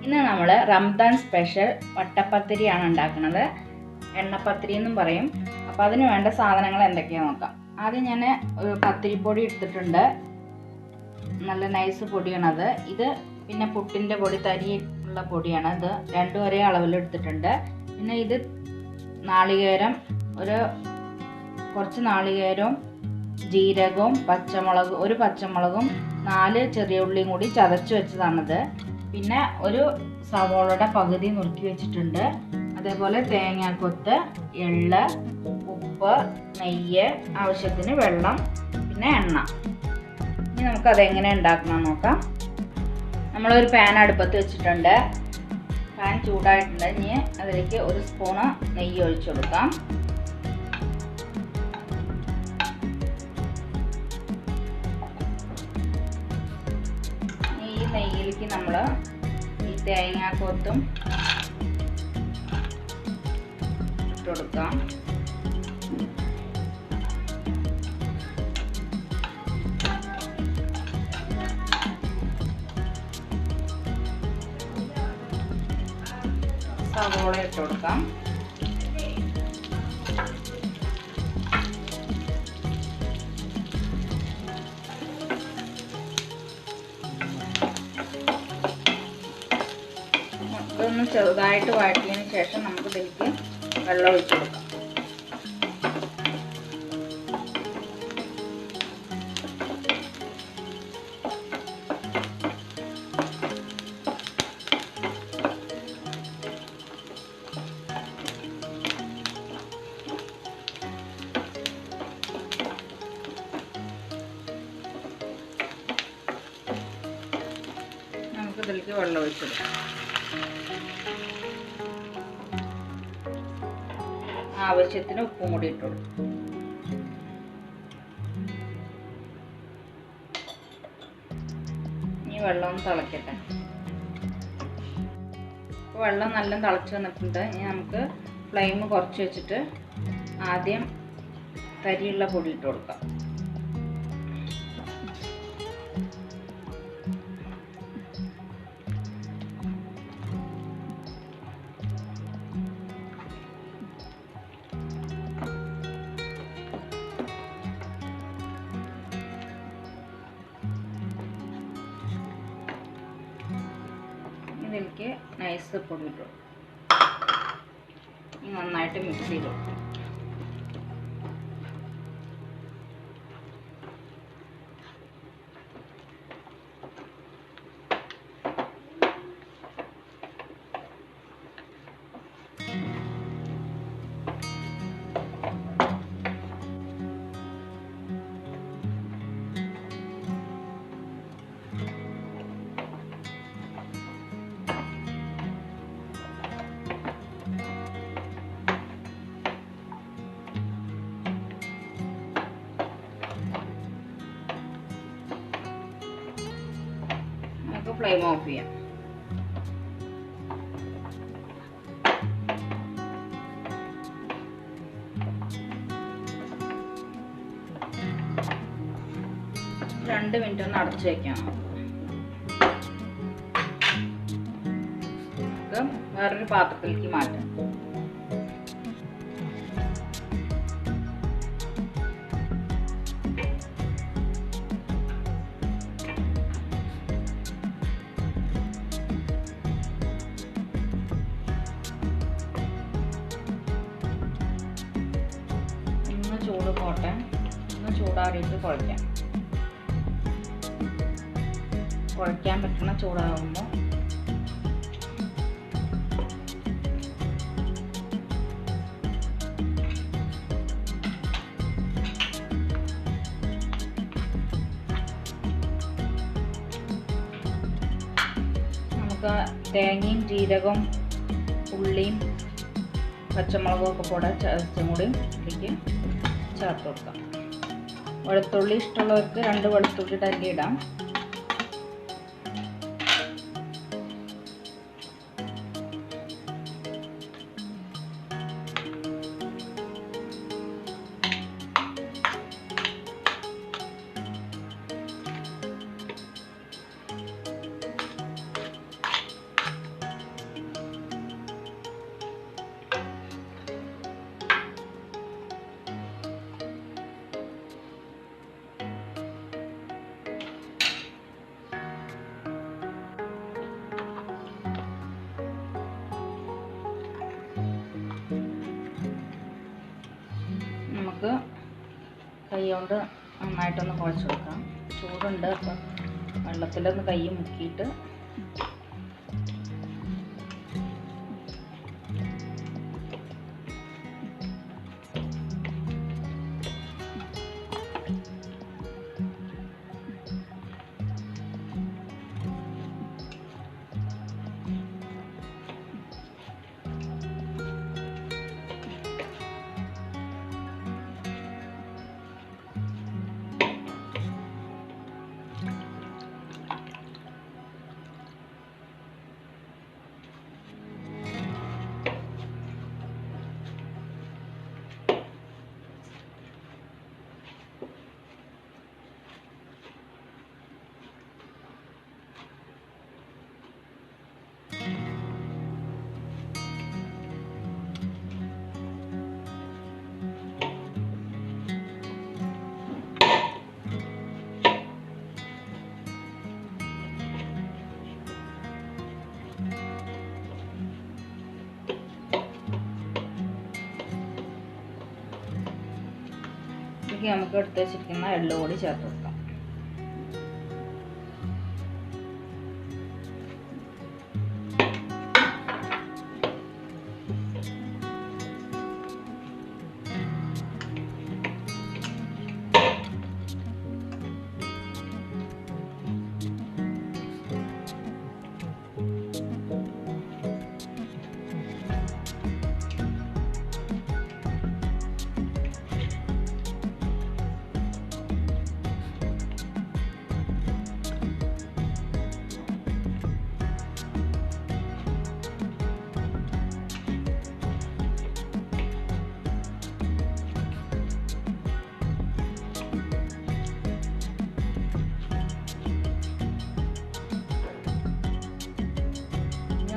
ഇന്ന് നമ്മൾ റംദാൻ സ്പെഷ്യൽ വട്ടപ്പത്തിരിയാണ് ഉണ്ടാക്കുന്നത്. എണ്ണപ്പത്തിരി എന്നും പറയും. അപ്പോൾ അതിന് വേണ്ട സാധനങ്ങൾ എന്തൊക്കെയാണെന്ന് നോക്കാം. ആദ്യം ഞാൻ ഒരു പത്തിരിപ്പൊടി എടുത്തിട്ടുണ്ട്. നല്ല നൈസ് പൊടിയാണത്. ഇത് പിന്നെ പുട്ടിൻ്റെ പൊടി, തരിയുള്ള പൊടിയാണ്. ഇത് രണ്ടും ഒരേ അളവിൽ എടുത്തിട്ടുണ്ട്. പിന്നെ ഇത് നാളികേരം, കുറച്ച് നാളികേരവും ജീരകവും ഒരു പച്ചമുളകും 4 ചെറിയ ഉള്ളിയും കൂടി ചതച്ച് വെച്ചതാണിത്. പിന്നെ ഒരു സവോളയുടെ പകുതി നുറുക്കി വെച്ചിട്ടുണ്ട്. അതേപോലെ തേങ്ങാക്കൊത്ത്, എള്ള്, ഉപ്പ്, നെയ്യ്, ആവശ്യത്തിന് വെള്ളം, പിന്നെ എണ്ണ. ഇനി നമുക്കതെങ്ങനെ ഉണ്ടാക്കണം നോക്കാം. നമ്മളൊരു പാൻ അടുപ്പത്ത് വെച്ചിട്ടുണ്ട്. പാൻ ചൂടായിട്ടുണ്ട്. ഇനി അതിലേക്ക് 1 സ്പൂണ് നെയ്യ് ഒഴിച്ചു കൊടുക്കാം. ഈ നെയ്യിലേക്ക് നമ്മൾ ഈ തേങ്ങാക്കൊത്തും ഇട്ട് കൊടുക്കാം. സവോള ഇട്ട് കൊടുക്കാം. ഇതൊന്ന് ചെറുതായിട്ട് വഴറ്റിയതിന് ശേഷം നമുക്ക് ഇതിലേക്ക് വെള്ളം ഒഴിച്ച് കൊടുക്കാം. നമുക്ക് ഇതിലേക്ക് വെള്ളം ഒഴിച്ച് കൊടുക്കാം. ആവശ്യത്തിന് ഉപ്പും കൂടി ഇട്ട് കൊടുക്കും. ഇനി വെള്ളം ഒന്ന് തിളക്കട്ടെ. വെള്ളം നല്ല തിളച്ച് വന്നിട്ടുണ്ട്. ഇനി നമുക്ക് ഫ്ലെയിം കുറച്ച് വെച്ചിട്ട് ആദ്യം തരിയുള്ള പൊടി ഇട്ട് കൊടുക്കാം. ഇതിലേക്ക് നൈസ് പൊടി ഇട്ടു. നന്നായിട്ട് മിക്സ് ചെയ്തു. ഫ്ലെയിം ഓഫ് ചെയ്യാം. രണ്ട് മിനിറ്റ് ഒന്ന് അടച്ചു വെക്കാം. വേറൊരു പാത്രത്തിലേക്ക് മാറ്റാം. ചൂട് പോട്ടെ, ഒന്ന് ചൂടാറിയിട്ട് കുഴയ്ക്കാൻ പറ്റുന്ന ചൂടാകുമ്പോൾ നമുക്ക് തേങ്ങയും ജീരകവും ഉള്ളിയും പച്ചമുളകും ഒക്കെ കൂടെ ചതച്ചും കൂടി ഇതിലേക്ക് ചേർത്ത് കൊടുക്കാം. വെളുത്തുള്ളി ഇഷ്ടമുള്ളവർക്ക് 2 വെളുത്തുള്ളി തല്ലി ഇടാം. നമുക്ക് കൈ കൊണ്ട് നന്നായിട്ടൊന്ന് കുഴച്ച് കൊടുക്കാം. ചൂടുണ്ട്, അപ്പം വെള്ളത്തിലൊന്ന് കൈ മുക്കിയിട്ട് നമുക്ക് എടുത്ത് വെച്ചിരിക്കുന്ന എള്ള് കൂടി ചേർത്ത് കൊടുക്കാം.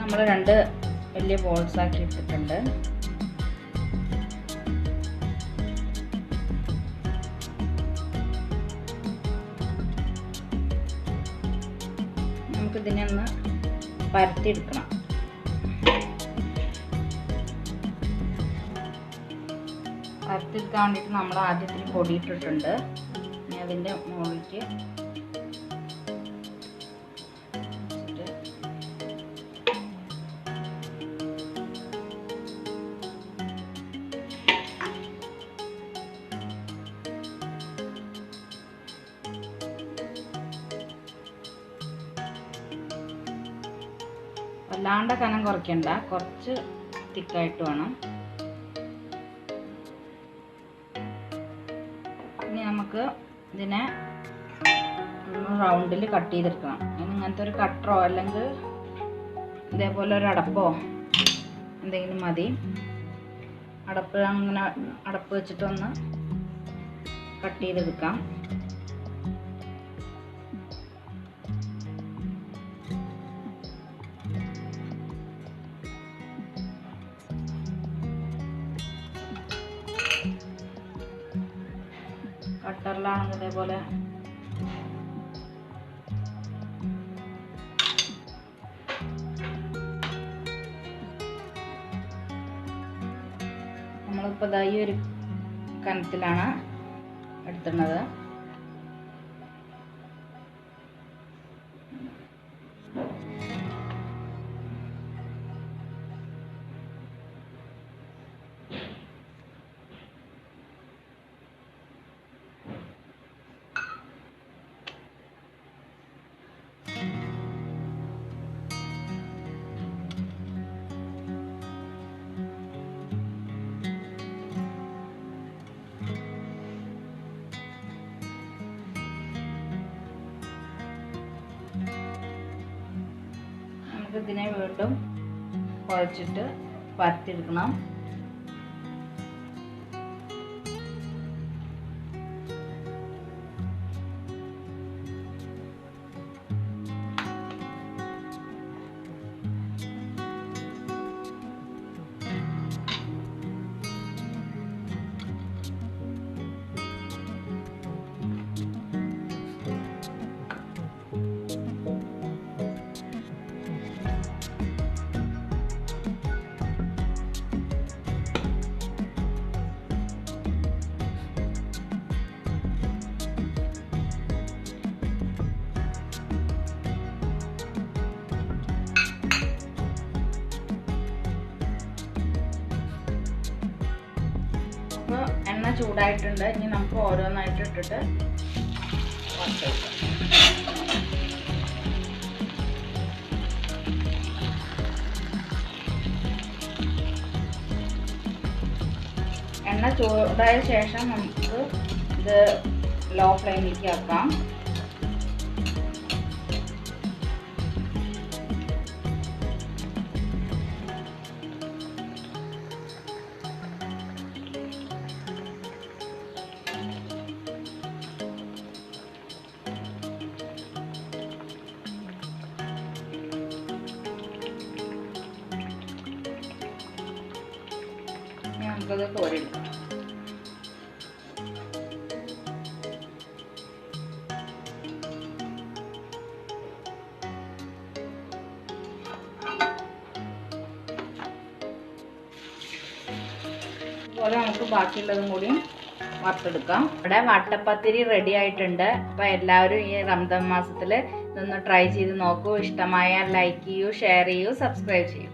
നമ്മൾ 2 വലിയ ബോൾസ് ആക്കി ഇട്ടിട്ടുണ്ട്. നമുക്കിതിനെ ഒന്ന് പരത്തിയെടുക്കണം. പരത്തിയെടുക്കാൻ വേണ്ടിയിട്ട് നമ്മൾ ആദ്യത്തിൽ പൊടി ഇട്ടിട്ടുണ്ട്. ഇനി അതിൻ്റെ മുകളിലേക്ക് വല്ലാണ്ട് കനം കുറയ്ക്കണ്ട, കുറച്ച് തിക്കായിട്ട് വേണം. ഇനി നമുക്ക് ഇതിനെ റൗണ്ടിൽ കട്ട് ചെയ്തെടുക്കണം. അതിന് ഇങ്ങനത്തെ ഒരു കട്ടറോ അല്ലെങ്കിൽ ഇതേപോലെ ഒരു അടപ്പോ എന്തെങ്കിലും മതി. അങ്ങനെ അടപ്പ് വെച്ചിട്ടൊന്ന് കട്ട് ചെയ്തെടുക്കാം. കട്ടറിലാണെങ്കിൽ ഇതേപോലെ നമ്മളിപ്പോൾ ഈ ഒരു കനത്തിലാണ് എടുത്തുന്നത്. ഇതിനെ വീണ്ടും കുഴച്ചിട്ട് പരത്തിയെടുക്കണം. നമുക്ക് എണ്ണ ചൂടായിട്ടുണ്ട്. ഇനി നമുക്ക് ഓരോന്നായിട്ട് ഇട്ടിട്ട് വറുത്തെടുക്കാം. എണ്ണ ചൂടായ ശേഷം നമുക്ക് ഇത് ലോ ഫ്ലെയിമിലേക്ക് ആക്കാം. നമുക്കത് കോരിയെടുക്കാം. അതുപോലെ നമുക്ക് ബാക്കിയുള്ളതും കൂടി വറുത്തെടുക്കാം. ഇവിടെ വട്ടപ്പത്തിരി റെഡി ആയിട്ടുണ്ട്. അപ്പോൾ എല്ലാവരും ഈ റംദാൻ മാസത്തിൽ ഇതൊന്ന് ട്രൈ ചെയ്ത് നോക്കൂ. ഇഷ്ടമായാൽ ലൈക്ക് ചെയ്യൂ, ഷെയർ ചെയ്യൂ, സബ്സ്ക്രൈബ് ചെയ്യൂ.